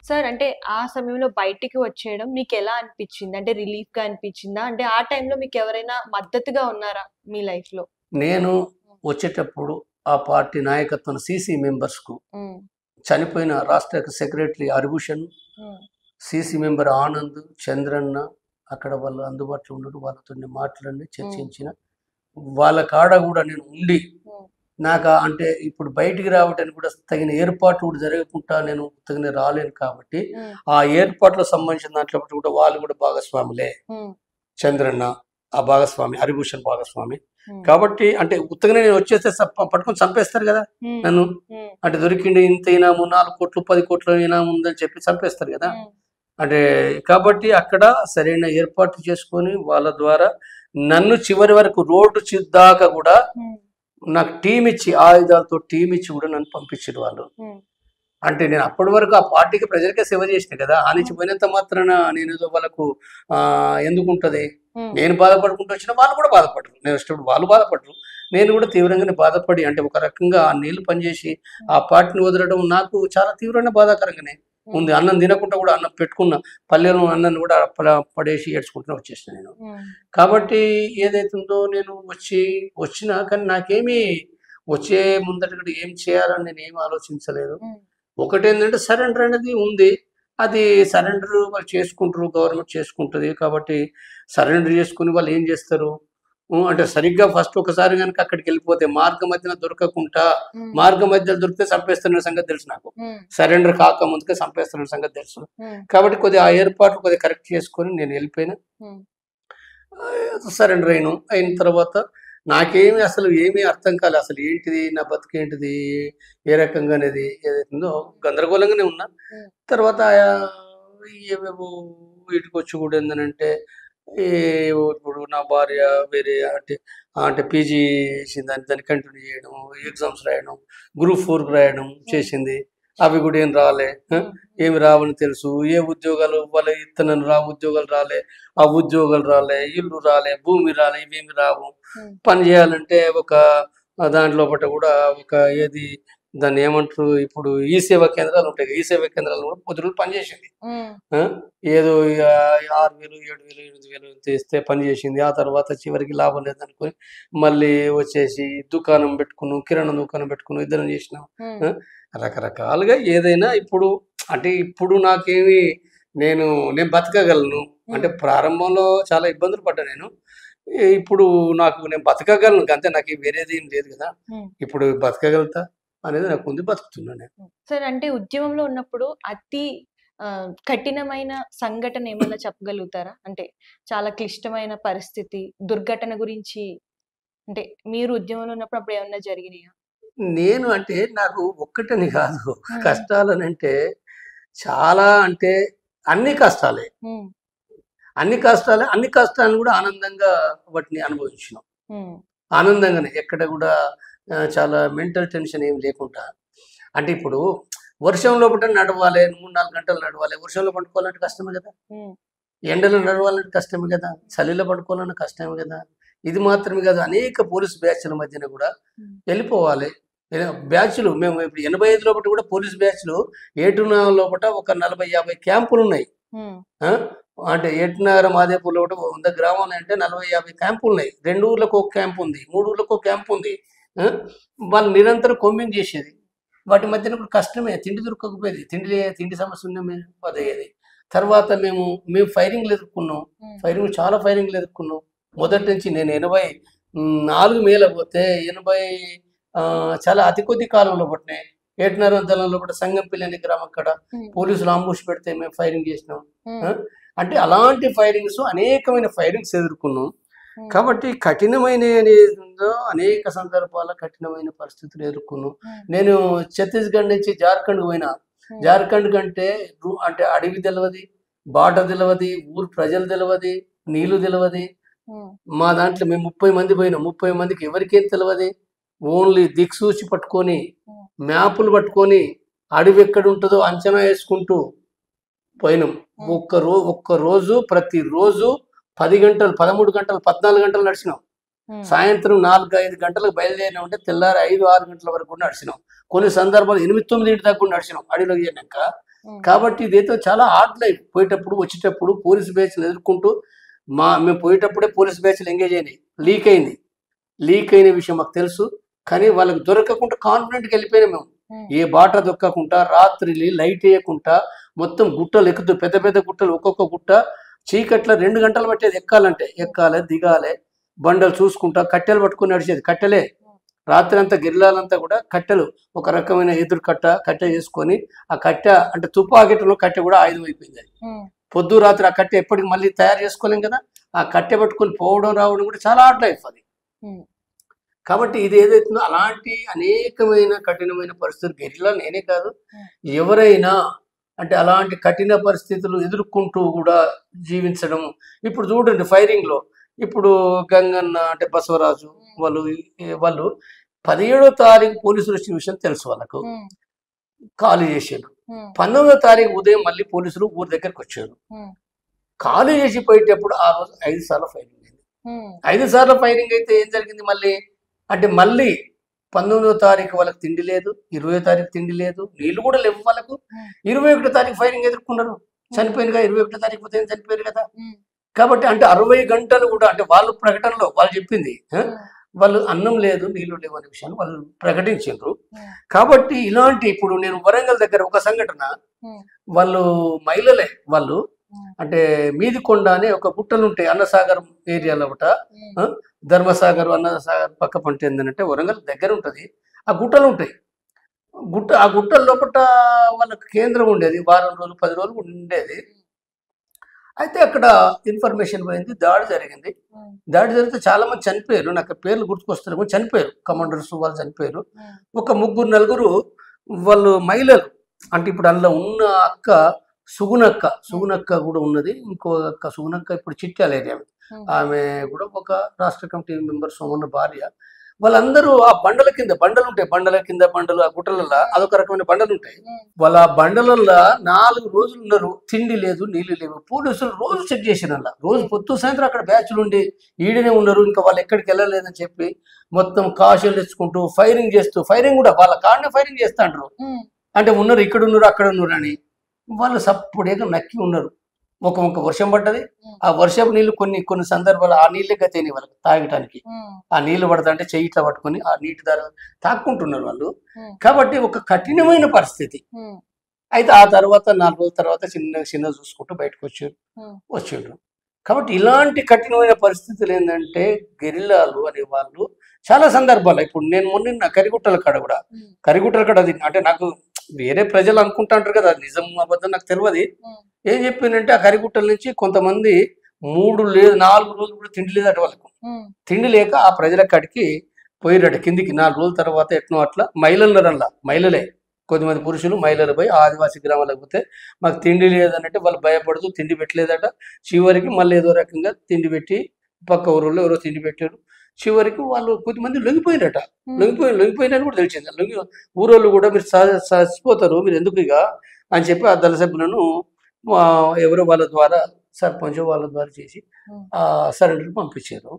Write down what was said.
Sir అంటే ఆ సమయంలో బయటికి వచ్చేయడం మీకెలా అనిపిచ్చింది? అంటే రిలీఫ్‌గా అనిపిచ్చిందా? అంటే ఆ టైంలో మీకెవరైనా మద్దతుగా ఉన్నారా మీ లైఫ్‌లో? నేను వచ్చేటప్పుడు ఆ పార్టీ నాయకత్వం సీసీ మెంబర్స్‌కు హ్మ్. చనిపోయిన రాష్ట్ర సెక్రటరీ హరిభూషణ్, హ్మ్. సీసీ మెంబర్ ఆనంద్, చంద్రన్న అక్కడ వాళ్ళు అందుబాటులో ఉండరు. వాళ్ళతోని మాట్లాడి చర్చించిన. వాళ్ళ కాడ కూడా నేను ఉండి హ్మ్. నాకు అంటే ఇప్పుడు బయటికి రావడానికి కూడా తగిన ఏర్పాట్లు కూడా జరగకుండా నేను తగిన రాలేను కాబట్టి హ్మ్. ఆ ఏర్పాట్లకు సంబంధించిన దాంట్లో కూడా వాళ్ళు కూడా భాగస్వాములే. హ్మ్. చంద్రన్న ఆ భాగస్వామి, హరిభూషణ్ భాగస్వామి. హ్మ్. కాబట్టి అంటే ఉత్తగానే నేను వచ్చేస్తే పట్టుకొని చంపేస్తారు కదా హ్మ్. నన్ను. హ్మ్. అంటే దొరికిండు ఇంత ఇనాము 4 కోట్లు 10 కోట్ల ఇనాము ఉందని చెప్పి చంపేస్తారు కదా. హ్మ్. అంటే కాబట్టి అక్కడ సరైన ఏర్పాట్లు చేసుకొని వాళ్ళ ద్వారా నన్ను చివరి వరకు రోడ్డు దాకా కూడా హ్మ్. నాకు టీం ఇచ్చి ఆయుధాలతో టీం ఇచ్చి కూడా నన్ను పంపించారు వాళ్ళు. హ్మ్. అంటే నేను అప్పటి వరకు ఆ పార్టీకి ప్రజలకే సేవ చేసిన కదా. ఆ నుంచి పోయినంత మాత్రాన నేనేదో వాళ్ళకు ఎందుకుంటది? హ్మ్. నేను బాధపడుకుంటూ వచ్చినా వాళ్ళు కూడా బాధపడరు. నేను వచ్చినప్పుడు వాళ్ళు బాధపడరు. నేను కూడా తీవ్రంగానే బాధపడి అంటే ఒక రకంగా ఆ నీళ్లు పనిచేసి ఆ పార్టీని వదలడం నాకు చాలా తీవ్రమైన బాధాకరంగానే ఉంది. అన్నం తినకుండా కూడా అన్నం పెట్టుకున్న పల్లెలో అన్నాన్ని కూడా పడేసి ఏడ్చుకుంటూనే వచ్చేసిన నేను. హ్మ్. కాబట్టి ఏదైతుందో నేను వచ్చినా కానీ నాకేమీ వచ్చే ముందట కూడా ఏం చేయాలని నేనేమి ఆలోచించలేదు. హ్మ్. ఒకటేంటంటే సరెండర్ అనేది ఉంది. అది సరెండర్ వాళ్ళు చేసుకుంటారు. గవర్నమెంట్ చేసుకుంటది. కాబట్టి సరెండర్ చేసుకొని వాళ్ళు ఏం చేస్తారు? అంటే సరిగ్గా ఫస్ట్ ఒకసారి గనుక అక్కడికెళ్ళిపోతే మార్గ మధ్యన దొరకకుండా హ్మ్. మార్గ మధ్యలో దొరికితే చంపేస్తున్న సంగతి తెలుసు నాకు. హ్మ్. సరెండర్ కాకముందుకే చంపేస్తున్న సంగతి తెలుసు. హ్మ్. కాబట్టి కొద్దిగా ఆ ఏర్పాట్లు కొద్దిగా కరెక్ట్ చేసుకొని నేను వెళ్ళిపోయినా. హ్మ్. సరెండర్ అయిన తర్వాత నాకేమి అసలు ఏమీ అర్థం కాలే. అసలు ఏంటిది? నా బతుకేంటిది? ఏ రకంగా అనేది ఏదైతుందో గందరగోళంగానే ఉన్నా. హ్మ్. తర్వాత ఏవేవో వీటికొచ్చి కూడా ఏందనంటే ఈ ఇప్పుడు నా భార్య వేరే అంటే అంటే పీజీ చేసింది. దాన్ని కంటిన్యూ చేయడం, ఎగ్జామ్స్ రాయడం, గ్రూప్ 4కి రాయడం చేసింది. అవి కూడా ఏం రాలే. ఏమి రావని తెలుసు. ఏ ఉద్యోగాలు వాళ్ళ ఇత్తనని ఉద్యోగాలు రాలే. ఆ ఉద్యోగాలు రాలే, ఇల్లు రాలే, భూమి రాలే, ఇవేమి రావు. హ్మ్. పని చేయాలంటే ఒక దాంట్లోపట కూడా ఒక ఏది దాన్ని ఏమంటారు ఇప్పుడు ఈ సేవా కేంద్రాలు ఉంటాయి. ఈ సేవా కేంద్రాలు కూడా కొద్ది రోజులు పనిచేసింది. హ్మ్. ఆ! ఏదో 6,000, 7,000, 8,000 ఇస్తే పని చేసింది. ఆ తర్వాత చివరికి లాభం లేదనుకోని మళ్ళీ వచ్చేసి దుకాణం పెట్టుకున్నాం. కిరాణా దుకాణం పెట్టుకున్నాం. ఇద్దరం చేసినాం. హ్మ్. ఆ! రకరకాలుగా ఏదైనా ఇప్పుడు అంటే ఇప్పుడు నాకేమి నేను నేను బతకగలను. అంటే ప్రారంభంలో చాలా ఇబ్బందులు పడ్డా నేను. ఇప్పుడు నేను బతకగలను. అంతే నాకు వేరేది ఏం లేదు కదా! హ్మ్. ఇప్పుడు బతకగలుగుతా అనేది నాకుంది. బతుకుతున్నా నేను. సార్ అంటే ఉద్యమంలో ఉన్నప్పుడు అతి కఠినమైన సంఘటన ఏమన్నా చెప్పగలుగుతారా? అంటే చాలా క్లిష్టమైన పరిస్థితి, దుర్ఘటన గురించి అంటే మీరు ఉద్యమంలో ఉన్నప్పుడు అప్పుడు ఏమన్నా జరిగినాయా? నేను అంటే నాకు ఒక్కటని కాదు. హ్మ్. కష్టాలనంటే చాలా అంటే అన్ని కష్టాలే. హ్మ్. అన్ని కష్టాలే. అన్ని కష్టాలను కూడా ఆనందంగా వాటిని అనుభవించినాం. హ్మ్. ఆనందంగానే ఎక్కడ కూడా చాలా మెంటల్ టెన్షన్ ఏమి లేకుండా. అంటే ఇప్పుడు వర్షంలో పూట నడవాలి. 3, 4 గంటలు నడవాలి. వర్షంలో పట్టుకోవాలంటే కష్టమే కదా! హ్మ్. ఎండలో నడవాలంటే కష్టమే కదా! చలిలో పడుకోవాలన్నా కష్టమే కదా! ఇది మాత్రమే కాదు అనేక పోలీస్ బ్యాచ్‌ల మధ్యన కూడా హ్మ్. వెళ్ళిపోవాలి. బ్యాచ్‌లు మేము ఇప్పుడు 85 లోపట కూడా పోలీస్ బ్యాచ్‌లు ఏటునగర్ లోపట ఒక 40, 50 క్యాంపులున్నాయి. హ్మ్. ఆ! అంటే ఏటునగర్, మాదేపూర్ లోపట 100 గ్రామాలంటే 40, 50 క్యాంపులున్నాయి. 2 ఊర్లకు ఒక క్యాంప్ ఉంది. 3 ఊర్లకు ఒక క్యాంప్ ఉంది. ఆ! వాళ్ళు నిరంతరం కొమ్మింగ్ చేసేది. వాటి మధ్యన కూడా కష్టమే. తిండి దొరకకపోయేది. తిండి సమస్య ఉన్న అదయ్యేది. తర్వాత మేము ఫైరింగ్‌లు ఎదుర్కొన్నాం. చాలా ఫైరింగ్‌లు ఎదుర్కొన్నాం. మొదటి నుంచి నేను 84 మేల పోతే 80 చాలా అతి కొద్ది కాలంలో పుట్టినాయి. ఏటన్నర దళంలో కూడా సంగంపల్లి అనే గ్రామం కాడ హ్మ్. పోలీసులు అంబుష్ పెడితే మేము ఫైరింగ్ చేసినాం. హ్మ్. ఆ! అంటే అలాంటి ఫైరింగ్స్ అనేకమైన ఫైరింగ్స్ ఎదుర్కొన్నాం. హ్మ్. కాబట్టి కఠినమైనయేది ఉందో అనేక సందర్భాల్లో కఠినమైన పరిస్థితులు ఎదుర్కొన్నాం. హ్మ్. నేను ఛత్తీస్‌గఢ్ నుంచి జార్ఖండ్‌కి పోయినా. హ్మ్. జార్ఖండ్ కంటే అంటే అడవి తెలవది, బాట తెలవది, ఊరు ప్రజలు తెలవది, నీళ్లు తెలవది. హ్మ్. మా దాంట్లో మేము 30 మంది పోయినాం. 30 మందికి ఎవరికేం తెలవది. ఓన్లీ దిక్సూచి పట్టుకొని, హ్మ్. మ్యాపులు పట్టుకొని, అడవి ఎక్కడుంటదో అంచనా యేసుకుంటూ పోయినాం. హ్మ్. ఒక్కరోజు ప్రతిరోజు 10 గంటలు, 13 గంటలు, 14 గంటలు నడిచినాం. సాయంత్రం 4-5 గంటలకు బయలుదేరినా ఉంటే తెల్లారి 5-6 గంటల వరకు కూడా నడిచినాం. కొన్ని సందర్భాలు 8-9 దాకా కూడా నడిచినాం అడవిలోకి వెళ్ళాక. కాబట్టి ఇదైతే చాలా హార్డ్ లైఫ్. పోయేటప్పుడు వచ్చేటప్పుడు పోలీసు బ్యాచ్లు ఎదుర్కొంటూ మేము పోయేటప్పుడే పోలీసు బ్యాచ్లు ఎంగేజ్ అయినాయి. లీక్ అయిన విషయం మాకు తెలుసు. కానీ వాళ్ళకి దొరకకుండా కాన్ఫిడెంట్గా వెళ్ళిపోయినాం మేము. ఏ బాట దొక్కకుండా రాత్రి లైట్ వేయకుండా మొత్తం గుట్టలు ఎక్కుతూ పెద్ద పెద్ద గుట్టలు ఒక్కొక్క గుట్ట చీకట్ల 2 గంటలు పట్టేది ఎక్కాలి దిగాలి. బండలు చూసుకుంటా కట్టెలు పట్టుకుని నడిచేది. కట్టెలే రాత్రి అంతా గిరిలాలంతా కూడా కట్టెలు, ఒక రకమైన ఎదురు కట్టె చేసుకొని ఆ కట్టె అంటే తుపాకీలో కట్టె కూడా ఆయుధం అయిపోయింది. అది పొద్దు రాత్రి ఆ కట్టె ఎప్పటికి మళ్ళీ తయారు చేసుకోలేం కదా. ఆ కట్టె పట్టుకొని పోవడం రావడం కూడా చాలా హార్డ్ లైఫ్ అది. కాబట్టి ఇది ఏదైతుందో అలాంటి అనేకమైన కఠినమైన పరిస్థితులు గెరిలా నేనే కాదు ఎవరైనా అంటే అలాంటి కఠిన పరిస్థితులు ఎదుర్కొంటూ కూడా జీవించడం. ఇప్పుడు చూడండి ఫైరింగ్లో ఇప్పుడు గంగన్న అంటే బసవరాజు వాళ్ళు 17వ తారీఖు పోలీసులు వచ్చిన విషయం తెలుసు. వాళ్ళకు ఖాళీ చేశారు. 19వ తారీఖు ఉదయం మళ్ళీ పోలీసులు ఊరి దగ్గరికి వచ్చారు. ఖాళీ చేసి పోయేటప్పుడు ఆ రోజు 5 సార్లు ఫైరింగ్ అయింది. 5 సార్లు ఫైరింగ్ అయితే ఏం జరిగింది మళ్ళీ అంటే మళ్ళీ 19వ తారీఖు వాళ్ళకి తిండి లేదు, 20వ తారీఖు తిండి లేదు, నీళ్లు కూడా లేవు వాళ్ళకు. 21వ తారీఖు ఫైరింగ్ ఎదుర్కొన్నారు. చనిపోయినగా 21వ తారీఖు ఉదయం చనిపోయారు కదా. కాబట్టి అంటే 60 గంటలు కూడా అంటే వాళ్ళు ప్రకటనలో వాళ్ళు చెప్పింది వాళ్ళు అన్నం లేదు నీళ్లు లేవు అనే విషయాన్ని వాళ్ళు ప్రకటించారు. కాబట్టి ఇలాంటి ఇప్పుడు నేను వరంగల్ దగ్గర ఒక సంఘటన వాళ్ళు మహిళలే వాళ్ళు అంటే మీదికొండ అనే ఒక గుట్టలు ఉంటాయి అన్నసాగర్ ఏరియాలో ఒకట ధర్మసాగర్ అన్నసాగర్ పక్క పంట ఏంటంటే వరంగల్ దగ్గర ఉంటుంది. ఆ గుట్టలు ఉంటాయి. ఆ గుట్టల లోపల వాళ్ళకి కేంద్రం ఉండేది. వారం రోజులు 10 రోజులు ఉండేది. అయితే అక్కడ ఇన్ఫర్మేషన్ పోయింది, దాడి జరిగింది. దాడి జరిగితే చాలా మంది చనిపోయారు. నాకు పేర్లు గుర్తుకొస్తారు, చనిపోయారు. కమాండర్స్ వాళ్ళు చనిపోయారు. ఒక 3-4 వాళ్ళు మహిళలు అంటే ఇప్పుడు అందులో ఉన్న అక్క సుగుణక్క కూడా ఉన్నది. ఇంకో అక్క సుగుణక్క ఇప్పుడు చిట్యాల ఏరియా ఆమె కూడా ఒక రాష్ట్ర కమిటీ మెంబర్ సోమన్న భార్య. వాళ్ళందరూ ఆ బండల కింద బండలు ఉంటాయి. బండలు ఆ గుట్టలలో అదొక రకమైన బండలు ఉంటాయి. వాళ్ళ ఆ బండలలో 4 రోజులు ఉన్నారు. తిండి లేదు, నీళ్లు లేవు. పోలీసులు రోజు చెక్ చేసిన రోజు పొద్దు సాయంత్రం అక్కడ బ్యాచ్లు ఉండి ఈడనే ఉన్నారు. ఇంకా వాళ్ళు ఎక్కడికి వెళ్ళలేదని చెప్పి మొత్తం కాషలు తెచ్చుకుంటూ ఫైరింగ్ చేస్తూ ఫైరింగ్ కూడా వాళ్ళ కాడనే ఫైరింగ్ చేస్తా అంటారు. అంటే ఉన్నారు ఇక్కడ ఉన్నారు అక్కడ ఉన్నారు అని వాళ్ళు సప్పుడేగా నక్కి ఉన్నారు. ఒక వర్షం పడ్డది. ఆ వర్షపు నీళ్లు కొన్ని సందర్భాలు ఆ నీళ్ళే గతేని వాళ్ళకి తాగటానికి. ఆ నీళ్లు పడతా అంటే చెయ్యి ఇట్లా పట్టుకొని ఆ నీటి ద్వారా తాక్కుంటున్నారు వాళ్ళు. కాబట్టి ఒక కఠినమైన పరిస్థితి. అయితే ఆ తర్వాత 4 రోజుల తర్వాత చిన్న చూసుకుంటూ బయటకు వచ్చారు. కాబట్టి ఇలాంటి కఠినమైన పరిస్థితులు ఏంటంటే గెరిల్లాలు అనే వాళ్ళు చాలా సందర్భాలు ఇప్పుడు నేను మొన్న కరిగుట్టల కాడ అంటే నాకు వేరే ప్రజలు అనుకుంటా అంటారు కదా నిజం అబద్ధం నాకు తెలియదు. ఏం చెప్పిందంటే ఆ కరిగుట్టల నుంచి కొంతమంది 3-4 రోజులు కూడా తిండి లేదట వాళ్ళకు. తిండి లేక ఆ ప్రజల కాడికి పోయిరట కిందికి 4 రోజుల తర్వాత ఎట్నో అట్లా మహిళలే కొద్దిమంది పురుషులు మహిళలు పోయి ఆదివాసీ గ్రామాలకు పోతే మాకు తిండి లేదనంటే వాళ్ళు భయపడుతూ తిండి పెట్టలేదట. చివరికి మళ్ళీ ఏదో రకంగా తిండి పెట్టి పక్క ఊరిలో ఎవరో తిండి పెట్టారు. చివరికి వాళ్ళు కొద్దిమంది లొంగిపోయినట. లొంగిపోయినని కూడా తెలిసింది. ఊరోళ్ళు కూడా మీరు చచ్చిపోతారు మీరు ఎందుకు ఇక అని చెప్పి ఆ దళ సభ్యులను ఎవరో వాళ్ళ ద్వారా సర్పంచ్ వాళ్ళ ద్వారా చేసి సరెండర్ పంపించారు.